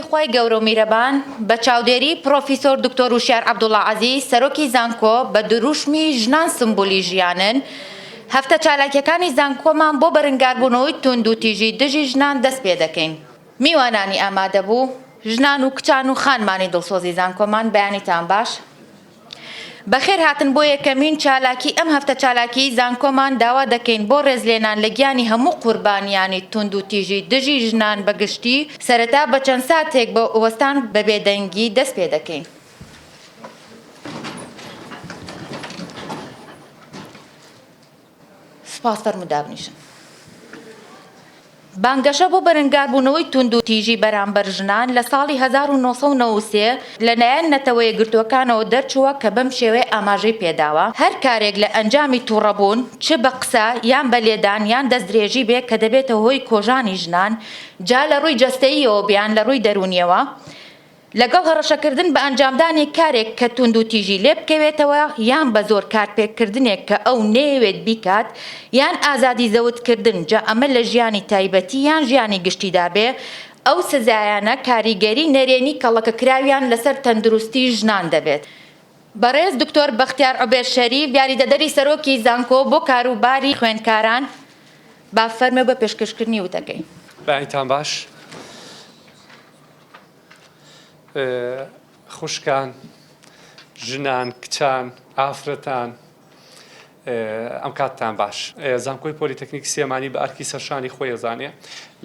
خوای گەورە و میرەبان بە چاودێری پرۆفیسۆر دکتۆر وشیار عەبدوڵڵا عەزیز سەرۆکی زانکۆ بە دروشمی ژنان سمبولی ژیانن هەفتە چالاکیەکانی زانکۆمان بۆ بەرەنگاربوونەوەی توند و تیژی دژی ژنان دەست پێ دەکەین. میوانانی ئامادە بوو ژنان و کچان و خانمانی دڵسۆزی زانکۆمان بەیانیتان باش. بەخێر هاتن بۆ یەکەمین چالاکی ئەم هەفتە چالاکی زانکۆمان داوا دەکەین بۆ ڕێزلێنان لە گیانی هەموو قوربانیانی توند و تیژی دژی ژنان بەگشتی سەرەتا بە چەند ساتێک بە وەستان بە بێدەنگی دەست پێ دەکەین. سپاس فەرموو دابنیشن. بانگەشە بۆ بەرەنگاربوونەوەی توند و تیژی بەرامبەر ژنان لە ساڵی 1993 لەلایەن نەتەوە یەکگرتووەکانەوە دەرچووە کە بەم شێوەیە ئاماژەی پێداوە هەر کارێک لە ئەنجامی تووڕەبوون چ بە قسە یان بە لێدان یان دەستدرێژی بێ کە دەبێتە هۆی کۆژانی ژنان جا لە ڕووی جەستەییەوە بیان لە ڕووی دەرونیەوە لەگەڵ هەڕەشەکردن بە ئەنجامدانی کارێک کە توند و تیژی لێ بکەوێتەوە یان بە زۆر کارپێکردنێک کە ئەو نەیەوێت بیکات یان ئازادی زەوتکردن جا ئەمە لە ژیانی تایبەتی یان ژیانی گشتیدا بێ ئەو سزایانە کاریگەری نەرێنی کەڵەکەکراویان لەسەر تەندروستی ژنان دەبێت. بەڕێز دکتۆر بەختیار عوبێد شەریف یاریدەدەری سەرۆکی زانکۆ بۆ کاروباری خوێندکاران با فەرمێ بە پێشکەشکردنی وتەکەی. باینتان باش. خوشکان، ژنان، کچان، ئافرەتان، ئەم کاتتان باش. زانکۆی پۆلیتەکنیکی سێمانی بە ئەرکی سەرشانی خۆی ئەزانێ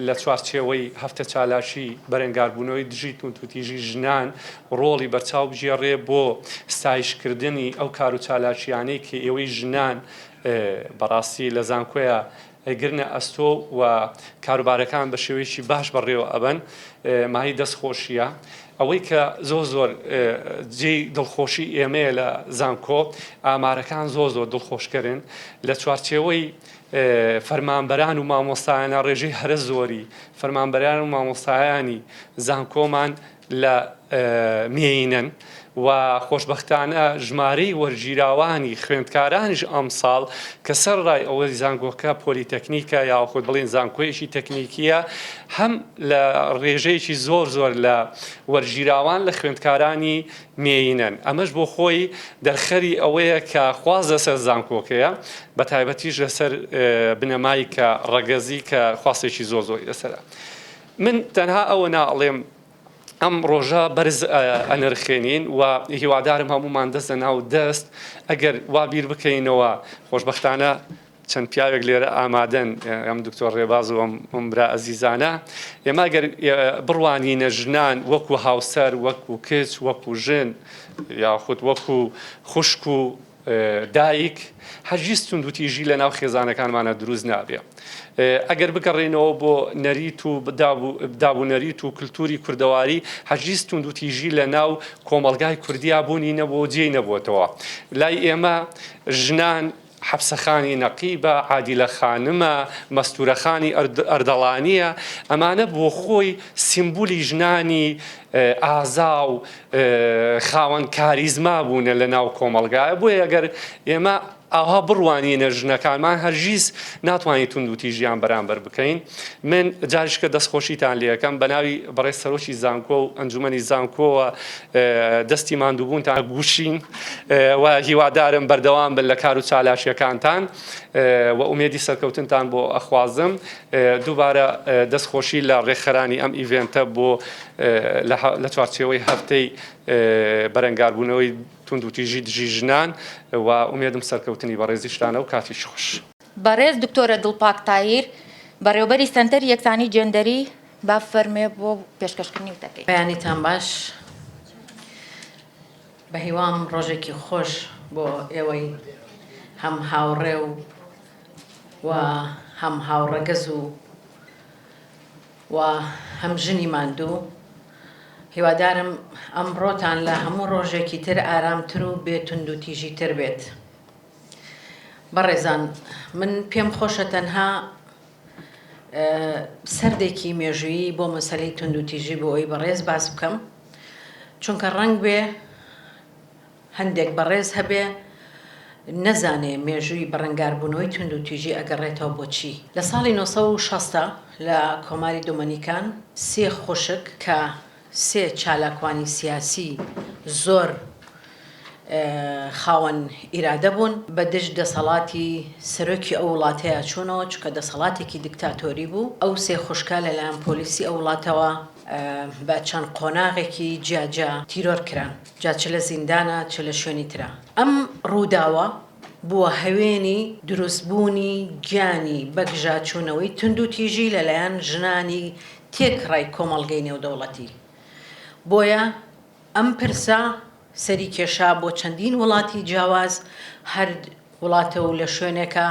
لە چوارچێوەی هەفتە چالاشی بەرەنگاربوونەوەی دژی توند و تیژی ژنان ڕۆڵی بەرچاو بژێڕێ بۆ ستایشکردنی ئەو کار و چالاشیانەی کە ئێوەی ژنان بەڕاستی لە زانکۆیە گرنە ئەستۆ و کاروبارەکان بە شێوەیەکی باش بەڕێوە ئەبەن مای دەستخۆشیە. ئەوەی کە زۆر جێی دڵخۆشی ئێمەیە لە زانکۆ ئامارەکان زۆر دڵخۆشکردن لە چوارچێوەی فەرمانبەران و مامۆستایانە ڕێژەی هەرە زۆری فەرمانبەران و مامۆستایانی زانکۆمان لە مێینن و خۆشبەختانە ژمارەی وەرگیراوانی خوێندکارانیش ئەم ساڵ کە سەرڕای ئەوەی زانکۆکە پۆلیتەکنیکە یاخود بڵێن زانکۆیەکی تەکنیکیە هەم لە ڕێژەیەکی زۆر لە وەرگیراوان لە خوێندکارانی مێینن. ئەمەش بۆ خۆی دەرخەری ئەوەیە کە خوازە سەر زانکۆکەیە بە تایبەتیش لەسەر بنەمایی کە ڕەگەزی کە خواستێکی زۆر لەسەرە. من تەنها ئەوە ناڵێم ئەم ڕۆژە بەرز ئەنرخێنین و هیوادارم هەمومان دەستە ناو دەست ئەگەر وا بیر بکەینەوە خۆشبەختانە چەند پیاوێک لێرە ئامادەن ئەم دکتۆر ڕێباز و ئەم برا ئەزیزانە ئێمە ئەگەر بڕوانینە ژنان وەکو هاوسەر وەکو کچ وەکو ژن یاخود وەکو خوشک و دایک هەرگیز توند و تیژی لە ناو خێزانەکانمانە دروست نابێ. ئەگەر بگەڕێنەوە بۆ نەریت و دابوونەریت و کللتوری کوردەواری هەرگیز توند و تیژی لە ناو کۆمەلگای کوردیا بوونی نەبوو جێی نەبووتەوە. لای ئێمە ژنان حەبسەخانی نەقیبە، عادیلە خانمە، مەستورەخانی ئەردەڵانیە، ئەمانە بۆ خۆی سیمبولی ژنانی ئازا و خاوەن کاریزما بوونە لە ناو کۆمەلگایە. بۆیە ئەگەر ئێمە ئاها بڕوانینە ژنەکانمان هەرگیز ناتوانین توند و تیژیان بەرامبەر بکەین. من جاریشکە دەستخۆشیتان لێەکەم بە ناوی بەڕێز سەرۆکی زانکۆ و ئەنجومەنی زانکۆوە دەستی ماندووبوونتان گوشین و هیوادارم بەردەوام بن لە کار و چالاشیەکانتان و ئومێدی سەرکەوتنتان بۆ ئەخوازم. دووبارە دەستخۆشی لە ڕێکخەرانی ئەم ئیڤێنتە بۆ لە چوارچێوەی هەفتەی بەرەنگاربوونەوەی توند و تیژی دژی ژنان و ئومێدم سەرکەوتنی بەڕێزیشتانە و کاتیش خۆش. بەڕێز دکتۆرە دڵپاک تایر بەڕێوەبەری سەنتەر یەکسانی جێندەری با فەرمێ بۆ پێشکەشکردنی وتەکەی. بەیانیتان باش. بە هیوام ڕۆژێکی خۆش بۆ ئێوەی هەم هاوڕێ و هەم هاوڕەگەز و هەم ژنی ماندوو. هیوادارم ئەمڕۆتان لە هەموو ڕۆژێکی تر ئارامتر و بێتوند و تیژی تر بێت. بەڕێزان، من پێم خۆشە تەنها سەردێکی مێژویی بۆ مەسەلەی توند و تیژی بۆ ئەوی بەڕێز باس بکەم، چونکە ڕەنگ بێ هەندێک بەڕێز هەبێ نەزانێ مێژووی بەڕەنگاربوونەوەی توند و تیژی ئەگەڕێتەوە بۆچی. لە ساڵی 1960 لە کۆماری دۆمەنیکان سێ خوشک کە سێ چالاکوانی سیاسی زۆر خاوەن ئیرادە بوون بە دشت دەسەڵاتی سەرۆکی ئەو وڵاتەیە چوونەوە چکە دەسەڵاتێکی دیکتاتۆری بوو ئەو سێ خوشکە لەلایەن پۆلیسی ئەو وڵاتەوە بە چەند قۆناغێکی جیاجا تیرۆر کران جا چ لە زیندانە چ لە شوێنی ترا ئەم ڕووداوە بووە هەوێنی دروستبوونی گیانی بەگژاچوونەوەی تند و تیژی لەلایەن ژنانی تێکڕای کۆمەڵگەی نێودەوڵەتی بۆیە ئەم پرسە سەری کێشا بۆ چەندین وڵاتی جیاواز هەر وڵاتە و لە شوێنێکە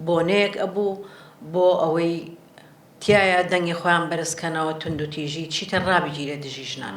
بۆنەیەک ئەبوو بۆ ئەوەی تایە دەنگی خۆیان بەرزکەنەوە تند و تیژی چیتە ڕابگیرێ دژی ژنان.